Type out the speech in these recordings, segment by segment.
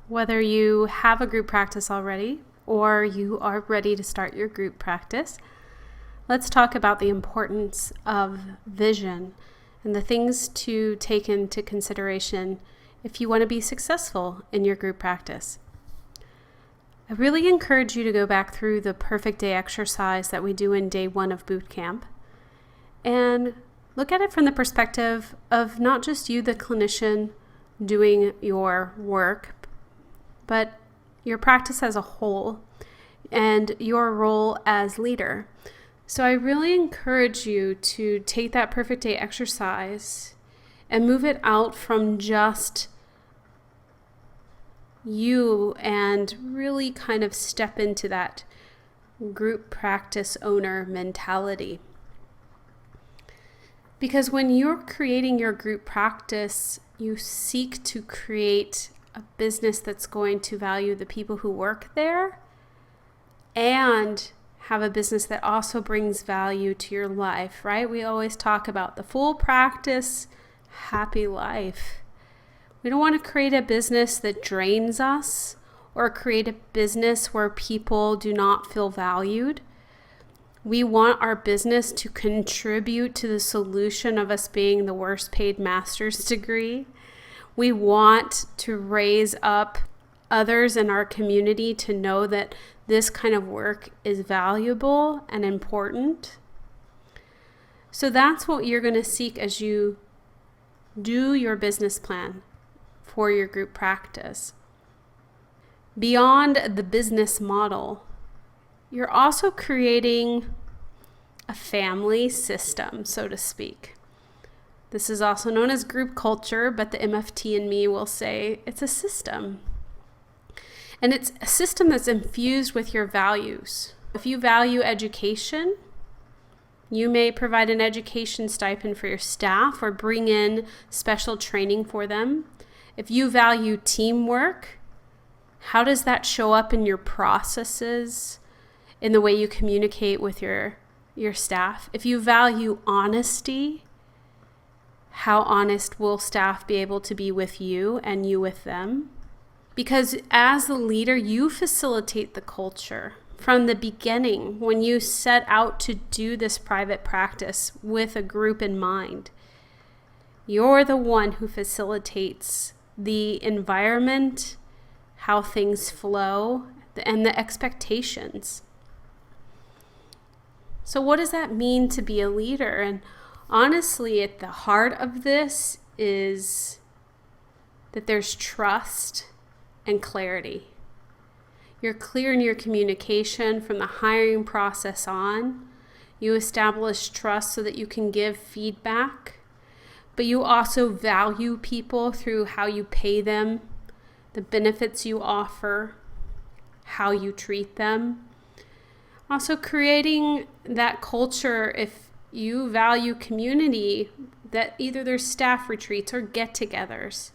Whether you have a group practice already or you are ready to start your group practice, let's talk about the importance of vision and the things to take into consideration if you want to be successful in your group practice. I really encourage you to go back through the perfect day exercise that we do in day 1 of boot camp and look at it from the perspective of not just you, the clinician, doing your work, but your practice as a whole and your role as leader. So I really encourage you to take that perfect day exercise and move it out from just you and really kind of step into that group practice owner mentality. Because when you're creating your group practice, you seek to create a business that's going to value the people who work there and have a business that also brings value to your life, right? We always talk about the full practice, happy life. We don't want to create a business that drains us or create a business where people do not feel valued. We want our business to contribute to the solution of us being the worst paid master's degree. We want to raise up others in our community to know that this kind of work is valuable and important. So that's what you're going to seek as you do your business plan for your group practice. Beyond the business model, you're also creating a family system, so to speak. This is also known as group culture, but the MFT in me will say it's a system. And it's a system that's infused with your values. If you value education, you may provide an education stipend for your staff or bring in special training for them. If you value teamwork, how does that show up in your processes, in the way you communicate with your staff? If you value honesty, how honest will staff be able to be with you and you with them? Because as the leader, you facilitate the culture from the beginning when you set out to do this private practice with a group in mind. You're the one who facilitates the environment, how things flow, and the expectations. So what does that mean to be a leader? And honestly, at the heart of this is that there's trust and clarity. You're clear in your communication from the hiring process on. You establish trust so that you can give feedback. But you also value people through how you pay them, the benefits you offer, how you treat them. Also creating that culture, if you value community, that either there's staff retreats or get-togethers.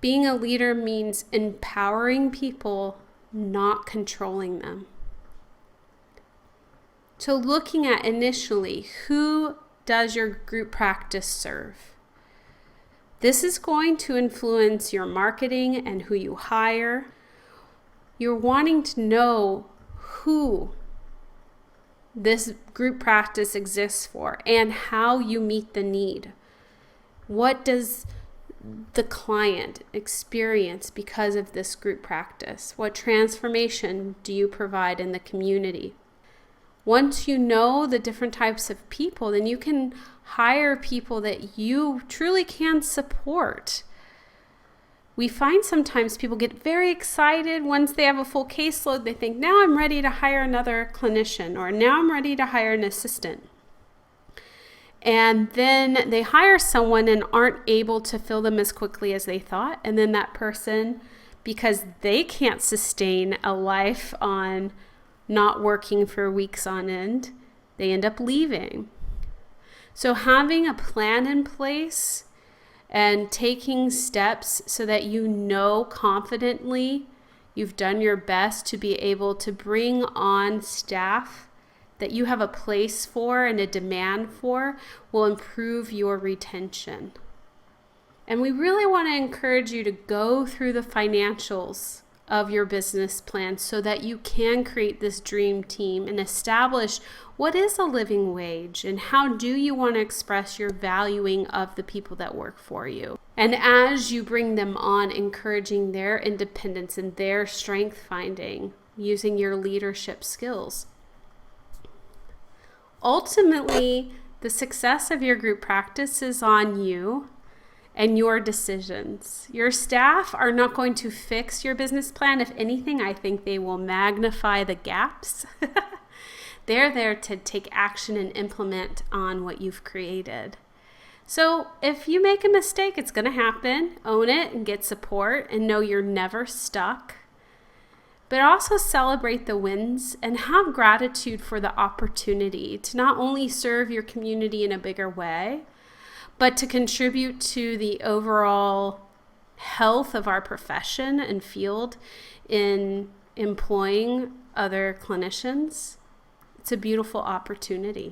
Being a leader means empowering people, not controlling them. So looking at initially, who does your group practice serve? This is going to influence your marketing and who you hire. You're wanting to know who this group practice exists for and how you meet the need. What does the client experience because of this group practice? What transformation do you provide in the community? Once you know the different types of people, then you can hire people that you truly can support. We find sometimes people get very excited once they have a full caseload. They think, now I'm ready to hire another clinician, or now I'm ready to hire an assistant. And then they hire someone and aren't able to fill them as quickly as they thought. And then that person, because they can't sustain a life on not working for weeks on end, they end up leaving. So having a plan in place and taking steps so that you know confidently you've done your best to be able to bring on staff that you have a place for and a demand for will improve your retention. And we really want to encourage you to go through the financials of your business plan so that you can create this dream team and establish what is a living wage and how do you want to express your valuing of the people that work for you. And as you bring them on, encouraging their independence and their strength finding using your leadership skills. Ultimately, the success of your group practice is on you and your decisions. Your staff are not going to fix your business plan. If anything, I think they will magnify the gaps. They're there to take action and implement on what you've created. So if you make a mistake, it's going to happen. Own it and get support and know you're never stuck. But also celebrate the wins and have gratitude for the opportunity to not only serve your community in a bigger way, but to contribute to the overall health of our profession and field in employing other clinicians. It's a beautiful opportunity.